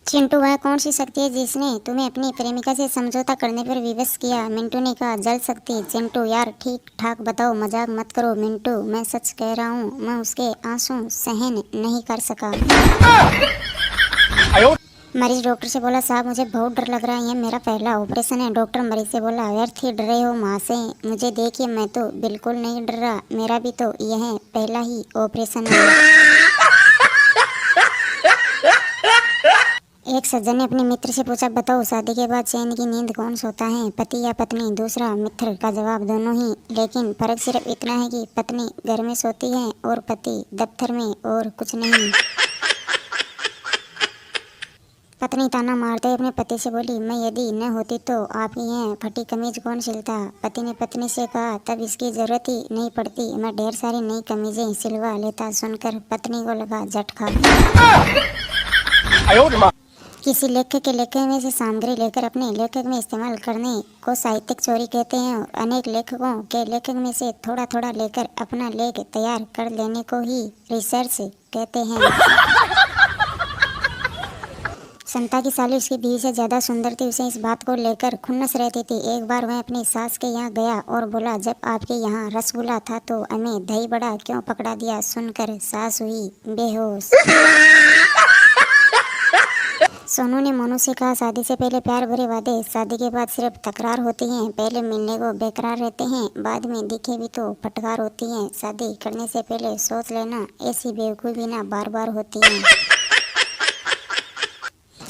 चिंटू, वह कौन सी शक्ति है जिसने तुम्हें अपनी प्रेमिका से समझौता करने पर विवश किया? मिंटू ने कहा, जल शक्ति। चिंटू, यार ठीक ठाक बताओ, मजाक मत करो। मिंटू, मैं सच कह रहा हूँ, मैं उसके आंसू सहन नहीं कर सका। मरीज डॉक्टर से बोला, साहब मुझे बहुत डर लग रहा है, यह मेरा पहला ऑपरेशन है। डॉक्टर मरीज से बोला, व्यर्थ ही डरे हो महाशय, मुझे देखिए मैं तो बिल्कुल नहीं डर रहा, मेरा भी तो यह पहला ही ऑपरेशन है। एक सज्जन ने अपने मित्र से पूछा, बताओ शादी के बाद चैन की नींद कौन सोता है, पति या पत्नी? दूसरा मित्र का जवाब, दोनों ही, लेकिन फर्क सिर्फ इतना है कि पत्नी घर में सोती है और पति दफ्तर में, और कुछ नहीं। पत्नी ताना मारते हुए अपने पति से बोली, मैं यदि न होती तो आपकी यह फटी कमीज कौन सिलता? पति ने पत्नी से कहा, तब इसकी जरूरत ही नहीं पड़ती, मैं ढेर सारी नई कमीजें सिलवा लेता। सुनकर पत्नी को लगा झटका। किसी लेखक के लेखक में से सामग्री लेकर अपने लेखक में इस्तेमाल करने को साहित्यिक चोरी कहते हैं, और अनेक लेखकों के लेखक में से थोड़ा थोड़ा लेकर अपना लेख तैयार कर लेने को ही रिसर्च कहते हैं। संता की साली उसकी बीवी से ज्यादा सुंदर थी, उसे इस बात को लेकर खुन्नस रहती थी। एक बार वह अपनी सास के यहाँ गया और बोला, जब आपके यहाँ रसगुल्ला था तो हमें दही बड़ा क्यों पकड़ा दिया? सुनकर सास हुई बेहोश। सोनू ने मोनू से कहा, शादी से पहले प्यार भरे वादे, शादी के बाद सिर्फ तकरार होती हैं। पहले मिलने को बेकरार रहते हैं, बाद में दिखे भी तो फटकार होती हैं। शादी करने से पहले सोच लेना, ऐसी बेवकूफ़ी ना बार बार होती है।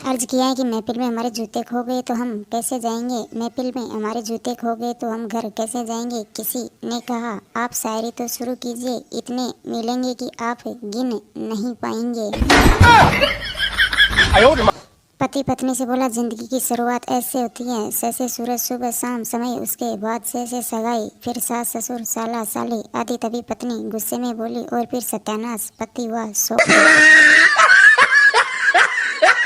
अर्ज किया है कि महफिल में हमारे जूते खो गए तो हम कैसे जाएंगे? महफिल में हमारे जूते खो गए तो हम घर कैसे जाएंगे? किसी ने कहा, आप शायरी तो शुरू कीजिए, इतने मिलेंगे कि आप गिन नहीं पाएंगे। पति पत्नी से बोला, जिंदगी की शुरुआत ऐसे होती है, जैसे सूरज सुबह शाम समय, उसके बाद से सगाई, फिर सास ससुर साला साली आदि। तभी पत्नी गुस्से में बोली, और फिर सत्यानाश, पति हुआ शौक।